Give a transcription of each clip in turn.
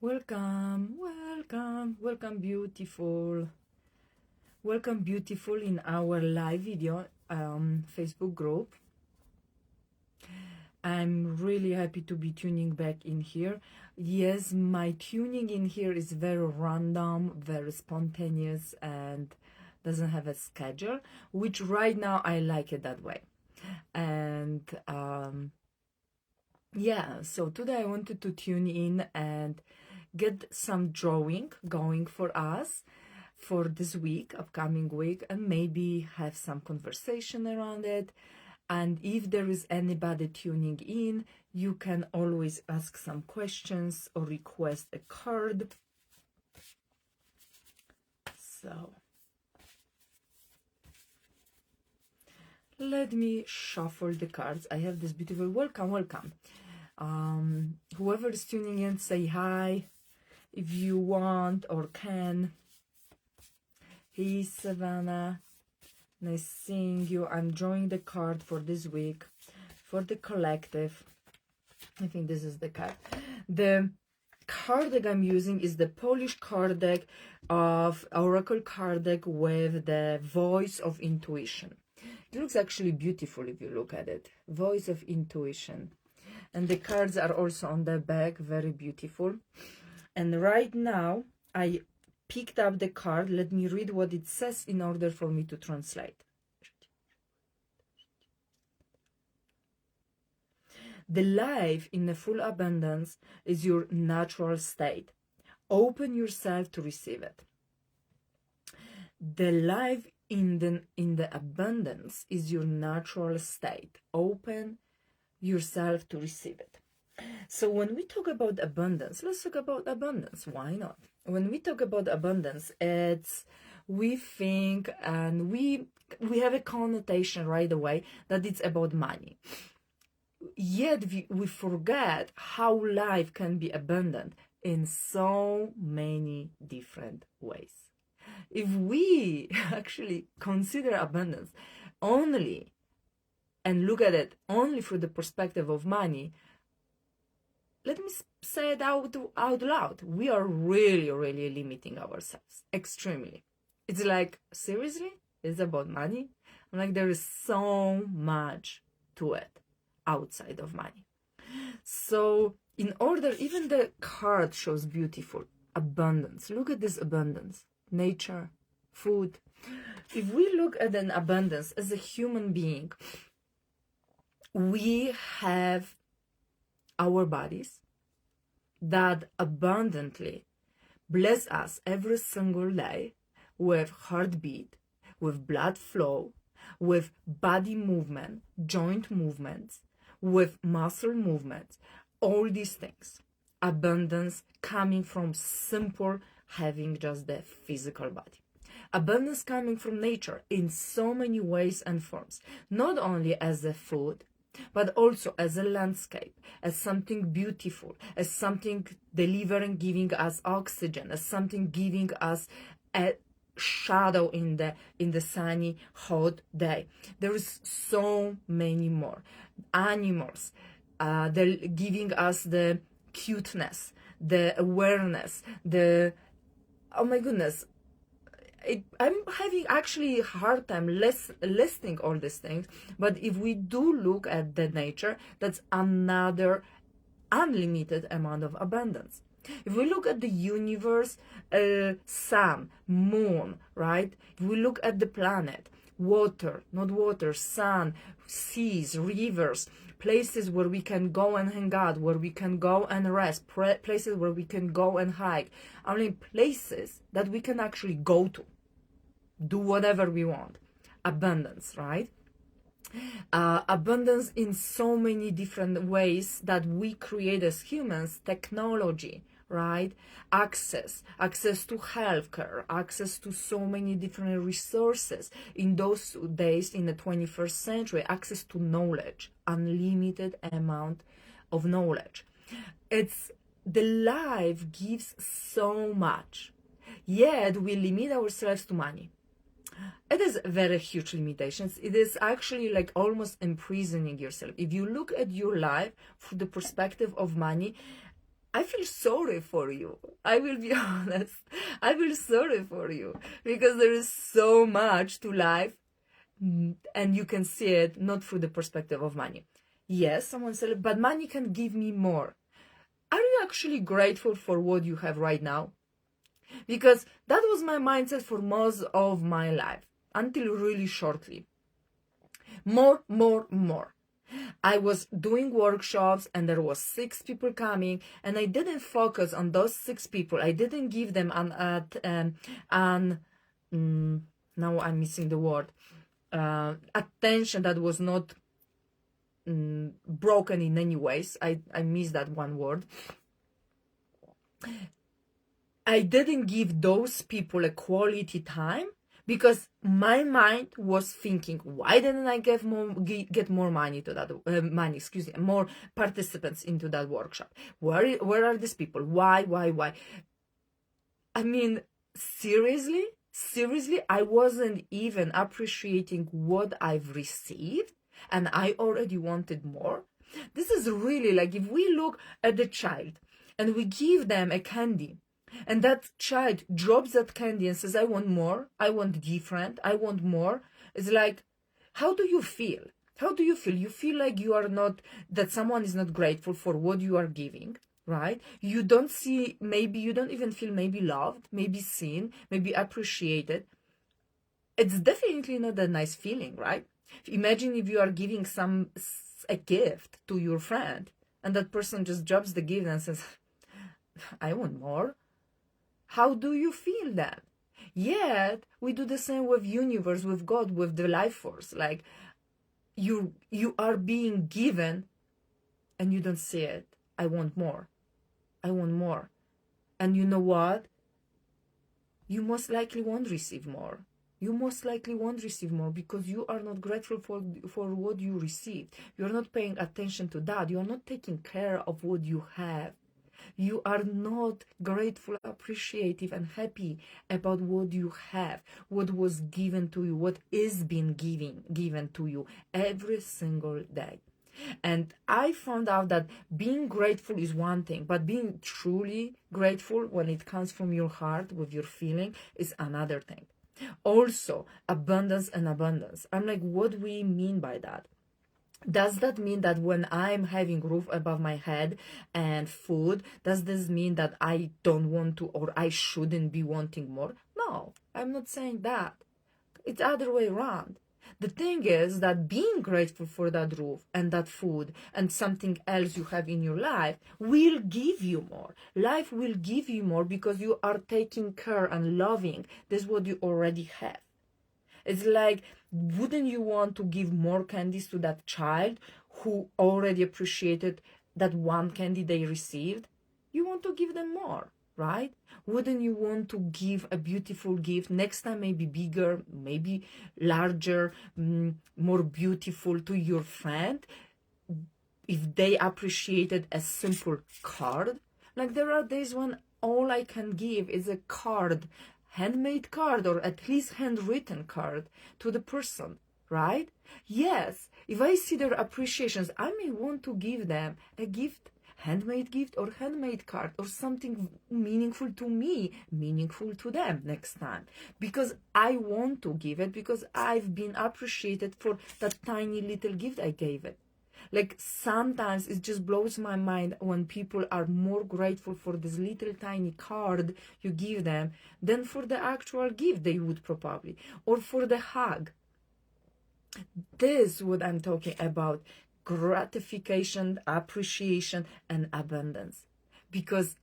Welcome, welcome, welcome, beautiful. Welcome, beautiful, in our live video Facebook group. I'm really happy to be tuning back in here. Yes, my tuning in here is very random, very spontaneous, and doesn't have a schedule, which right now I like it that way. And yeah, so today I wanted to tune in and get some drawing going for us for this week, upcoming week, and maybe have some conversation around it. And if there is anybody tuning in, you can always ask some questions or request a card. So let me shuffle the cards. I have this beautiful welcome. Whoever is tuning in, say hi if you want or can. Hey, Savannah. Nice seeing you. I'm drawing the card for this week for the collective. I think this is the card. The card deck I'm using is the Polish card deck of Oracle card deck with the voice of intuition. It looks actually beautiful if you look at it. Voice of intuition. And the cards are also on the back, very beautiful. And right now, I picked up the card. Let me read what it says in order for me to translate. The life in a full abundance is your natural state. Open yourself to receive it. The life in the abundance is your natural state. Open yourself to receive it. So when we talk about abundance, let's talk about abundance. Why not? When we talk about abundance, we think and we have a connotation right away that it's about money. Yet we forget how life can be abundant in so many different ways. If we actually consider abundance only and look at it only through the perspective of money, let me say it out loud. We are really limiting ourselves, extremely. It's like, seriously? It's about money? I'm like, there is so much to it outside of money. So in order, even the card shows beautiful abundance. Look at this abundance. Nature, food. If we look at an abundance as a human being, we have our bodies that abundantly bless us every single day with heartbeat, with blood flow, with body movement, joint movements, with muscle movements, all these things. Abundance coming from simple having just the physical body. Abundance coming from nature in so many ways and forms, not only as a food, but also as a landscape, as something beautiful, as something delivering, giving us oxygen, as something giving us a shadow in the sunny, hot day. There is so many more animals. They're giving us the cuteness, the awareness, oh my goodness. I'm having actually a hard time listing all these things, but if we do look at the nature, that's another unlimited amount of abundance. If we look at the universe, sun, moon, right? If we look at the planet, water, not water, sun, seas, rivers, places where we can go and hang out, where we can go and rest, places where we can go and hike. I mean, places that we can actually go to, do whatever we want. Abundance, right? Abundance in so many different ways that we create as humans. Technology, right? Access to healthcare, access to so many different resources in those days, in the 21st century, access to knowledge, unlimited amount of knowledge. It's the life gives so much, yet we limit ourselves to money. It is very huge limitations. It is actually like almost imprisoning yourself. If you look at your life from the perspective of money, I feel sorry for you. I will be honest. I feel sorry for you because there is so much to life, and you can see it not through the perspective of money. Yes, someone said, but money can give me more. Are you actually grateful for what you have right now? Because that was my mindset for most of my life until really shortly. More, more, more. I was doing workshops and there was 6 people coming, and I didn't focus on those 6 people. I didn't give them now I'm missing the word, attention that was not broken in any ways. I missed that one word. I didn't give those people a quality time because my mind was thinking, why didn't I get more money to that more participants into that workshop? Where are these people? Why? I mean, seriously, I wasn't even appreciating what I've received, and I already wanted more. This is really like if we look at the child and we give them a candy, and that child drops that candy and says, I want more, I want different, I want more. It's like, how do you feel? How do you feel? You feel like you are not, that someone is not grateful for what you are giving, right? You don't see, maybe you don't even feel maybe loved, maybe seen, maybe appreciated. It's definitely not a nice feeling, right? Imagine if you are giving a gift to your friend and that person just drops the gift and says, I want more. How do you feel then? Yet we do the same with universe, with God, with the life force. Like you are being given and you don't see it. I want more. I want more. And you know what? You most likely won't receive more. You most likely won't receive more because you are not grateful for what you received. You're not paying attention to that. You're not taking care of what you have. You are not grateful, appreciative, and happy about what you have, what was given to you, what is being given to you every single day. And I found out that being grateful is one thing, but being truly grateful when it comes from your heart, with your feeling, is another thing. Also, abundance and abundance. I'm like, what do we mean by that? Does that mean that when I'm having roof above my head and food, does this mean that I don't want to or I shouldn't be wanting more? No, I'm not saying that. It's the other way around. The thing is that being grateful for that roof and that food and something else you have in your life will give you more. Life will give you more because you are taking care and loving. This is what you already have. It's like, wouldn't you want to give more candies to that child who already appreciated that one candy they received? You want to give them more, right? Wouldn't you want to give a beautiful gift next time, maybe bigger, maybe larger, more beautiful to your friend if they appreciated a simple card? Like there are days when all I can give is a card, handmade card, or at least handwritten card to the person, right? Yes, if I see their appreciations, I may want to give them a gift, handmade gift or handmade card or something meaningful to me, meaningful to them next time, because I want to give it, because I've been appreciated for that tiny little gift I gave it. Like sometimes it just blows my mind when people are more grateful for this little tiny card you give them than for the actual gift they would probably, or for the hug. This is what I'm talking about: gratification, appreciation, and abundance. Because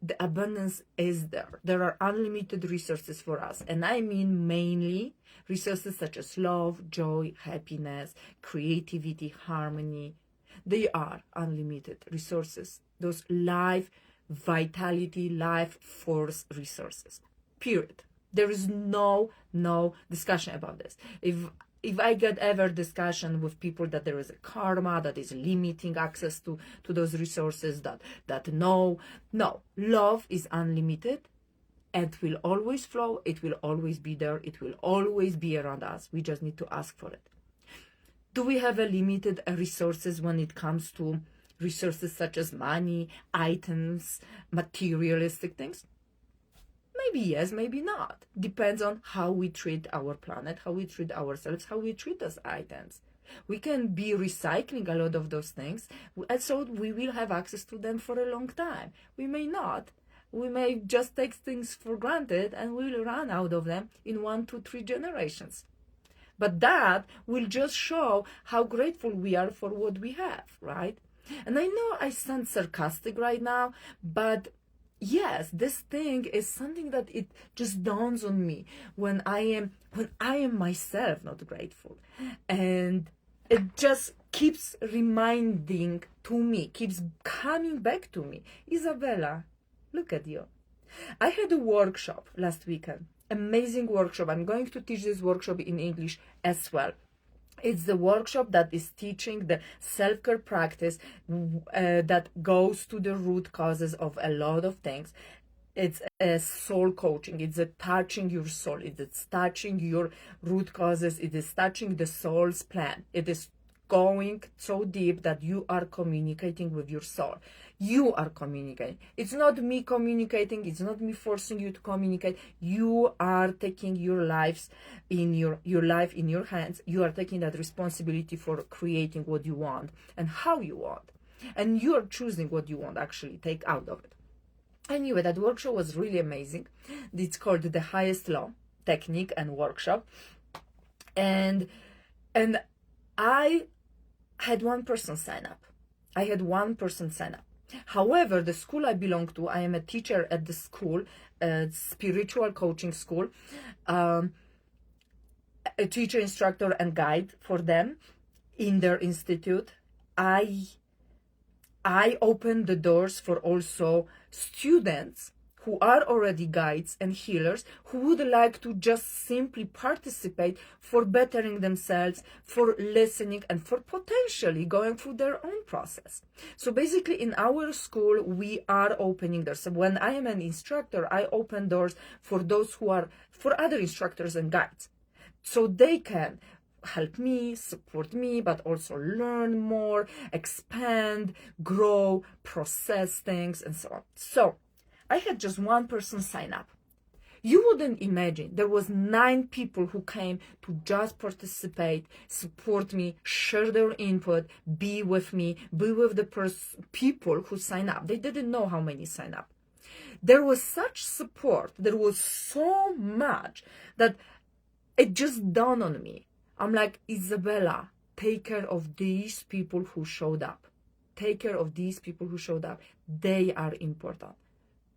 the abundance is there. There are unlimited resources for us. And I mean mainly resources such as love, joy, happiness, creativity, harmony. They are unlimited resources. Those life, vitality, life force resources. Period. There is no discussion about this. If I get ever discussion with people that there is a karma that is limiting access to those resources, that no, love is unlimited. It will always flow. It will always be there. It will always be around us. We just need to ask for it. Do we have a limited resources when it comes to resources such as money, items, materialistic things? Maybe yes, maybe not. Depends on how we treat our planet, how we treat ourselves, how we treat those items. We can be recycling a lot of those things, and so we will have access to them for a long time. We may not. We may just take things for granted and we'll run out of them in 1, 2, 3 generations. But that will just show how grateful we are for what we have, right? And I know I sound sarcastic right now, but yes, this thing is something that it just dawns on me when I am myself not grateful. And it just keeps reminding to me, keeps coming back to me. Isabella, look at you. I had a workshop last weekend, amazing workshop. I'm going to teach this workshop in English as well. It's the workshop that is teaching the self-care practice that goes to the root causes of a lot of things. It's a soul coaching. It's a touching your soul. It's touching your root causes. It is touching the soul's plan. It is going so deep that you are communicating with your soul. You are communicating. It's not me communicating. It's not me forcing you to communicate. You are taking your life in your hands. You are taking that responsibility for creating what you want and how you want. And you are choosing what you want actually take out of it. Anyway, that workshop was really amazing. It's called the Highest Law Technique and Workshop. And I had one person sign up. However, the school I belong to, I am a teacher at the school, a spiritual coaching school, a teacher, instructor, and guide for them in their institute. I opened the doors for also students who are already guides and healers who would like to just simply participate for bettering themselves, for listening, and for potentially going through their own process. So basically in our school, we are opening doors. So when I am an instructor, I open doors for those who are, for other instructors and guides. So they can help me, support me, but also learn more, expand, grow, process things, and so on. So I had just one person sign up. You wouldn't imagine there was 9 people who came to just participate, support me, share their input, be with me, be with the people who sign up. They didn't know how many sign up. There was such support. There was so much that it just dawned on me. I'm like, Isabella, take care of these people who showed up. Take care of these people who showed up. They are important.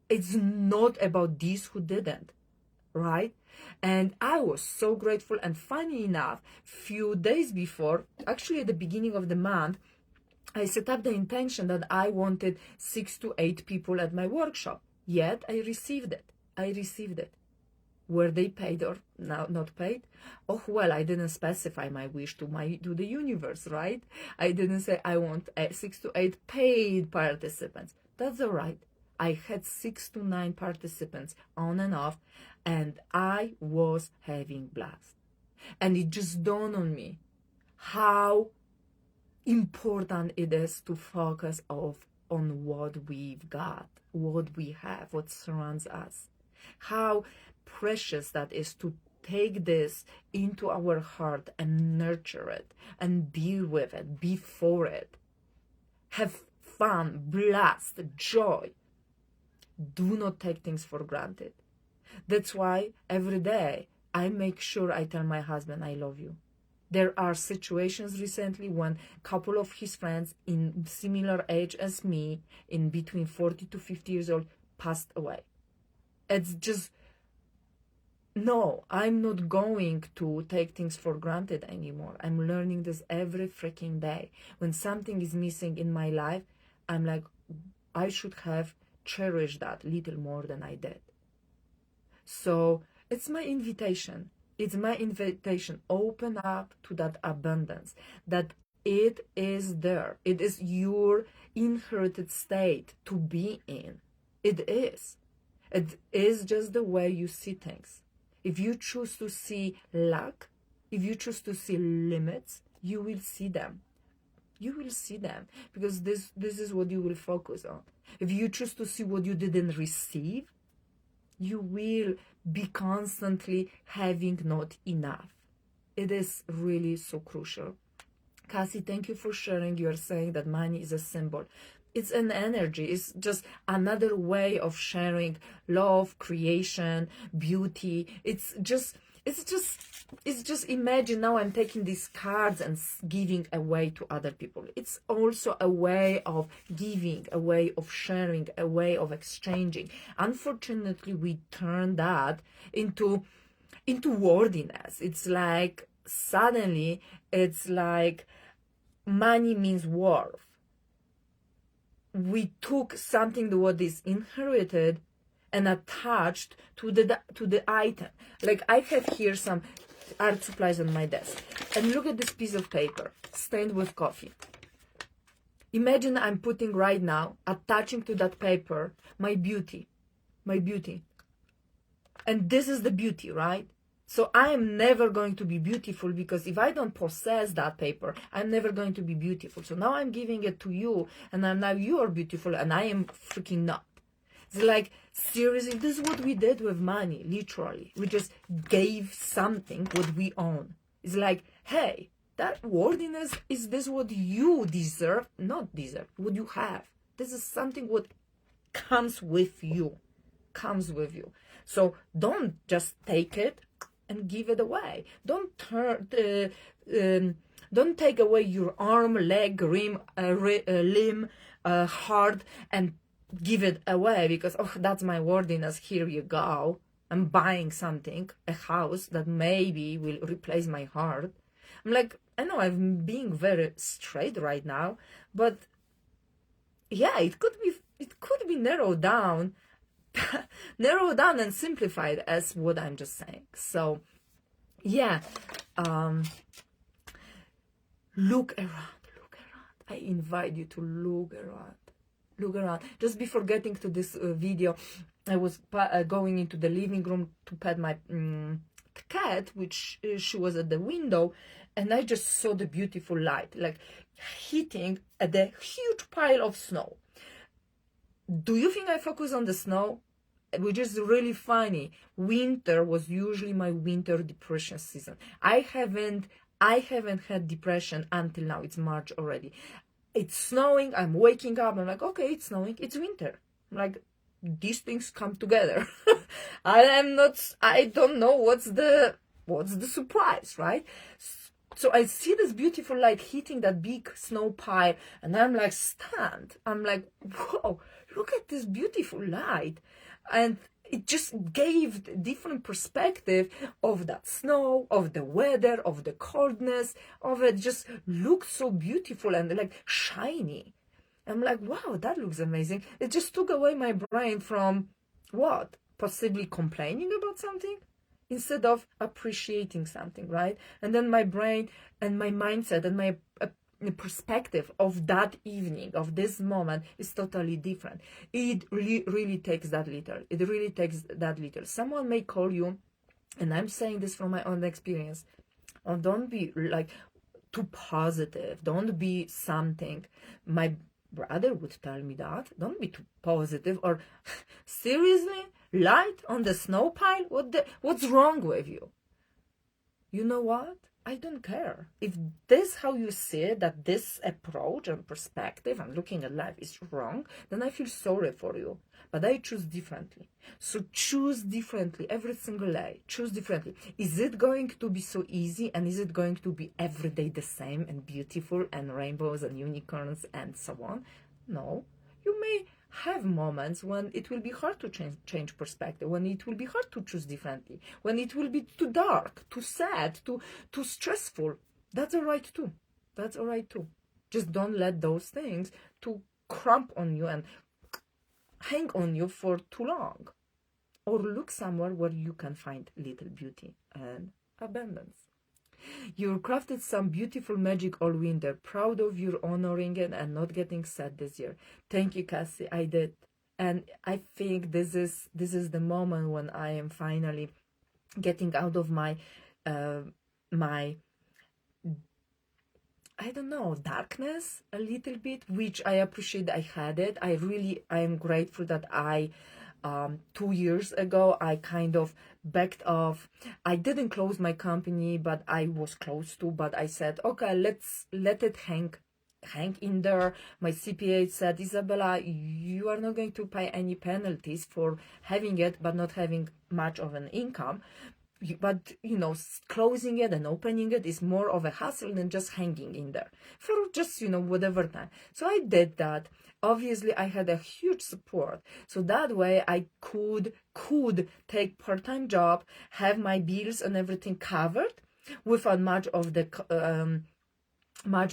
It's not about these who didn't, right? And I was so grateful. And funny enough, few days before, actually at the beginning of the month, I set up the intention that I wanted 6 to 8 people at my workshop. Yet I received it. Were they paid or not paid? Oh, well, I didn't specify my wish to the universe, right? I didn't say I want 6 to 8 paid participants. That's all right. I had 6 to 9 participants on and off, and I was having blast. And it just dawned on me how important it is to focus on what we've got, what we have, what surrounds us. How precious that is to take this into our heart and nurture it and be with it, be for it. Have fun, blast, joy. Do not take things for granted. That's why every day I make sure I tell my husband I love you. There are situations recently when a couple of his friends in similar age as me, in between 40 to 50 years old, passed away. It's just, no, I'm not going to take things for granted anymore. I'm learning this every freaking day. When something is missing in my life, I'm like, I should have cherished that little more than I did. So it's my invitation. Open up to that abundance, that it is there. It is your inherited state to be in. It is. It is just the way you see things. If you choose to see lack, if you choose to see limits, you will see them. You will see them, because this is what you will focus on. If you choose to see what you didn't receive, you will be constantly having not enough. It is really so crucial. Cassie, thank you for sharing. You're saying that money is a symbol. It's an energy. It's just another way of sharing love, creation, beauty. It's just imagine now I'm taking these cards and giving away to other people. It's also a way of giving, a way of sharing, a way of exchanging. Unfortunately, we turn that into worthiness. It's like suddenly it's like money means worth. We took something that is inherited and attached to the item. Like I have here some art supplies on my desk, and look at this piece of paper stained with coffee. Imagine I'm putting right now, attaching to that paper, my beauty. And this is the beauty, right? So I am never going to be beautiful, because if I don't possess that paper, I'm never going to be beautiful. So now I'm giving it to you, and now you are beautiful, and I am freaking not. It's like, seriously, this is what we did with money, literally. We just gave something what we own. It's like, hey, that worthiness, is this what you deserve? Not deserve, what you have. This is something what comes with you. So don't just take it and give it away. Don't take away your arm, leg, limb, heart, and give it away because, oh, that's my worthiness, here you go. I'm buying something, a house that maybe will replace my heart. I'm like, I know I'm being very straight right now, but yeah, it could be narrowed down and simplified as what I'm just saying. So yeah, look around. I invite you to look around. Just before getting to this video, I was going into the living room to pet my cat, which she was at the window, and I just saw the beautiful light like hitting at the huge pile of snow. Do you think I focus on the snow? Which is really funny. Winter was usually my winter depression season. I haven't had depression until now. It's March already. It's snowing, I'm waking up, I'm like, okay, it's snowing, it's winter. I'm like, these things come together. I don't know what's the surprise, right? So I see this beautiful light hitting that big snow pile, and I'm like stunned. I'm like, whoa, look at this beautiful light. And it just gave a different perspective of that snow, of the weather, of the coldness, of it. Just looked so beautiful and like shiny. I'm like, wow, that looks amazing. It just took away my brain from what? Possibly complaining about something instead of appreciating something, right? And then my brain and my mindset and my perspective of that evening, of this moment, is totally different. It really takes that little. Someone may call you, and I'm saying this from my own experience, oh, don't be like too positive, don't be something. My brother would tell me that, don't be too positive, or seriously, light on the snow pile, what's wrong with you? You know what? I don't care. If this how you see it, that this approach and perspective and looking at life is wrong, then I feel sorry for you. But I choose differently. So choose differently every single day. Choose differently. Is it going to be so easy, and is it going to be every day the same and beautiful and rainbows and unicorns and so on? No. You may have moments when it will be hard to change perspective, when it will be hard to choose differently, when it will be too dark, too sad, too stressful. That's all right too. Just don't let those things to cramp on you and hang on you for too long. Or look somewhere where you can find little beauty and abundance. You crafted some beautiful magic all winter. Proud of you honoring it and not getting sad this year. Thank you, Cassie. I did. And I think this is the moment when I am finally getting out of my I don't know, darkness a little bit, which I appreciate I had it. I am grateful that 2 years ago, I kind of backed off. I didn't close my company, but I was close to, but I said, okay, let's let it hang in there. My CPA said, Isabella, you are not going to pay any penalties for having it, but not having much of an income. But closing it and opening it is more of a hassle than just hanging in there for just whatever time. So I did that. Obviously I had a huge support, so that way I could take part-time job, have my bills and everything covered without much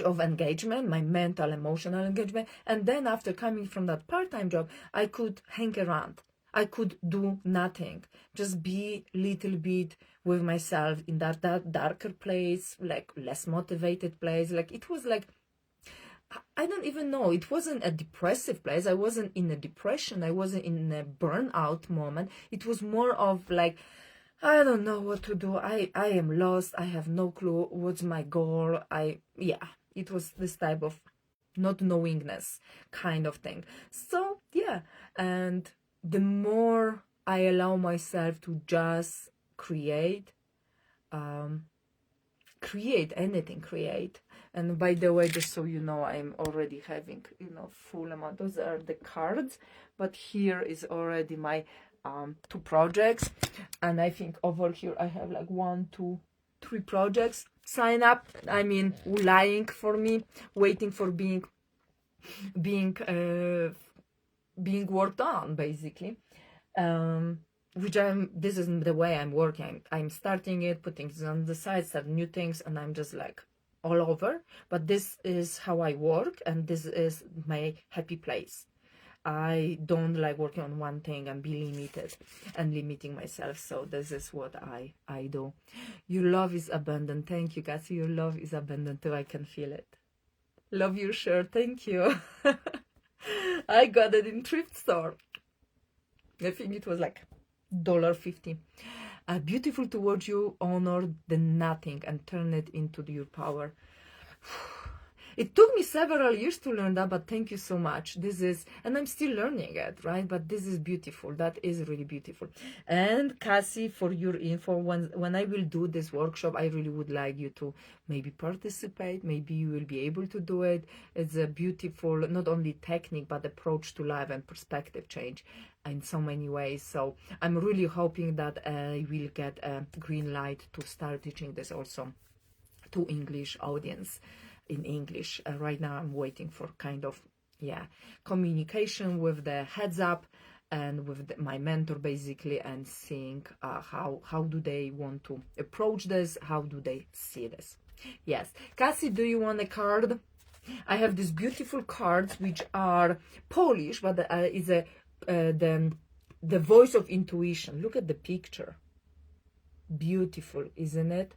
of engagement, my mental, emotional engagement. And then after coming from that part-time job, I could hang around. I could do nothing, just be little bit with myself in that darker place, like less motivated place. Like it was like, I don't even know. It wasn't a depressive place. I wasn't in a depression. I wasn't in a burnout moment. It was more of like, I don't know what to do. I am lost. I have no clue what's my goal. It was this type of not knowingness kind of thing. So yeah, and the more I allow myself to just create create. And by the way, just so you know, I'm already having full amount. Those are the cards, but here is already my 2 projects, and I think over here I have like 1, 2, 3 projects sign up. I mean, lying for me, waiting for being worked on, basically. This is the way I'm working. I'm starting it, putting it on the side, start new things, and I'm just like all over. But this is how I work, and this is my happy place. I don't like working on one thing and be limited and limiting myself. So this is what I do. Your love is abundant. Thank you, guys. Your love is abundant too. I can feel it. Love your shirt. Thank you. I got it in thrift store. I think it was like $1.50. Beautiful towards you, honor the nothing and turn it into your power. It took me several years to learn that, but thank you so much. And I'm still learning it, right? But this is beautiful. That is really beautiful. And Cassie, for your info, when I will do this workshop, I really would like you to maybe participate. Maybe you will be able to do it. It's a beautiful, not only technique, but approach to life and perspective change in so many ways. So I'm really hoping that I will get a green light to start teaching this also to English audience. In English. Right now I'm waiting for kind of communication with the heads up and with my mentor, basically, and seeing how do they want to approach this, how do they see this. Yes, Cassie, do you want a card? I have these beautiful cards which are Polish, but is the voice of intuition. Look at the picture. Beautiful, isn't it?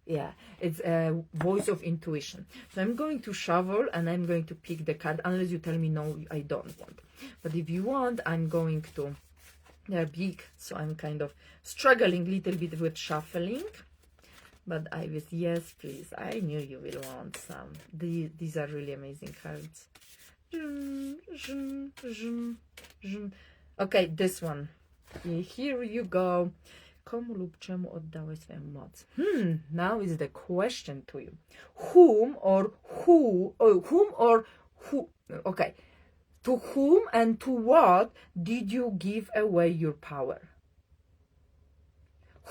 Yeah, it's a voice of intuition. So I'm going to shuffle and I'm going to pick the card, unless you tell me no, I don't want. But if you want, I'm going to. They're big, so I'm kind of struggling a little bit with shuffling. But I was, yes, please. I knew you will want some. These are really amazing cards. Okay, this one. Here you go. Komu lub czemu oddałeś swoją moc? Now is the question to you. Whom or who, okay. To whom and to what did you give away your power?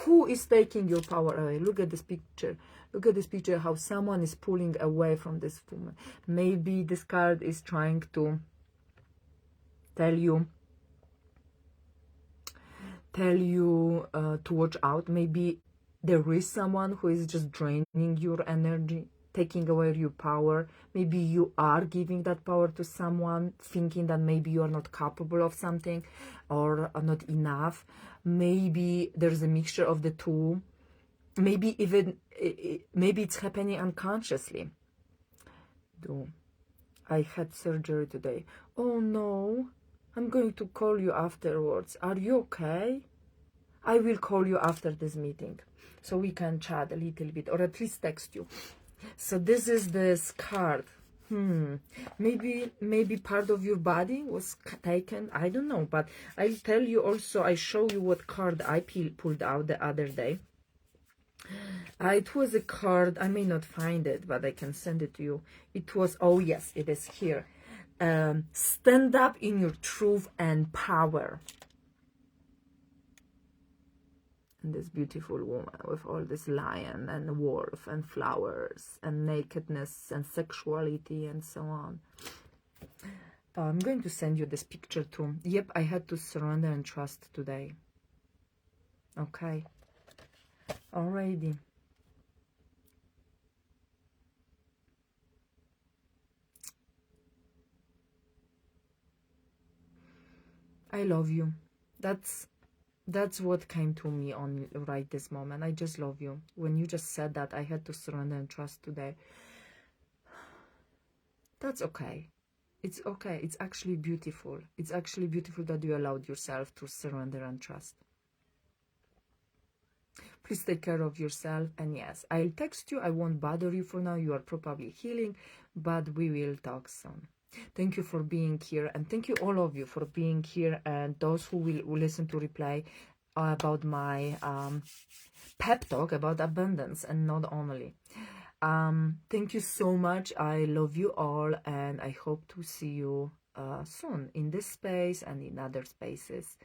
Who is taking your power away? Look at this picture. Look at this picture, how someone is pulling away from this woman. Maybe this card is trying to tell you to watch out. Maybe there is someone who is just draining your energy, taking away your power. Maybe you are giving that power to someone, thinking that maybe you are not capable of something or not enough. Maybe there's a mixture of the two. Maybe maybe it's happening unconsciously. I had surgery today. Oh no, I'm going to call you afterwards. Are you okay? I will call you after this meeting so we can chat a little bit, or at least text you. So this is this card. Maybe part of your body was taken. I don't know, but I'll tell you also. I show you what card I pulled out the other day. It was a card. I may not find it, but I can send it to you. It was, oh yes, it is here. Stand up in your truth and power. And this beautiful woman with all this lion and wolf and flowers and nakedness and sexuality and so on. I'm going to send you this picture too. Yep, I had to surrender and trust today. Okay. Alrighty. I love you. That's what came to me on right this moment. I just love you. When you just said that, I had to surrender and trust today. That's okay. It's okay. It's actually beautiful. It's actually beautiful that you allowed yourself to surrender and trust. Please take care of yourself. And yes, I'll text you. I won't bother you for now. You are probably healing, but we will talk soon. Thank you for being here, and thank you all of you for being here, and those who will listen to replay about my pep talk about abundance, and not only. Thank you so much. I love you all, and I hope to see you soon in this space and in other spaces.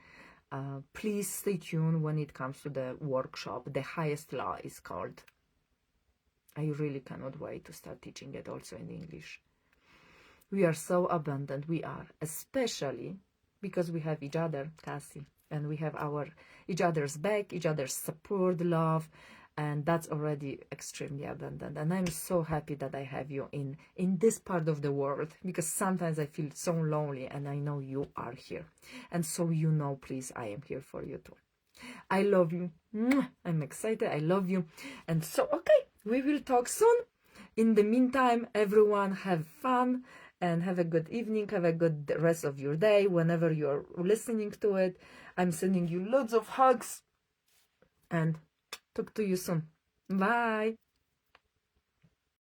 Please stay tuned when it comes to the workshop. The Highest Law is called. I really cannot wait to start teaching it also in English. We are so abundant. We are, especially because we have each other, Cassie, and we have each other's back, each other's support, love, and that's already extremely abundant. And I'm so happy that I have you in this part of the world, because sometimes I feel so lonely, and I know you are here. And so you know, please, I am here for you too. I love you. I'm excited. I love you. And so, okay, we will talk soon. In the meantime, everyone have fun and have a good evening. Have a good rest of your day whenever you're listening to it. I'm sending you loads of hugs and talk to you soon. Bye.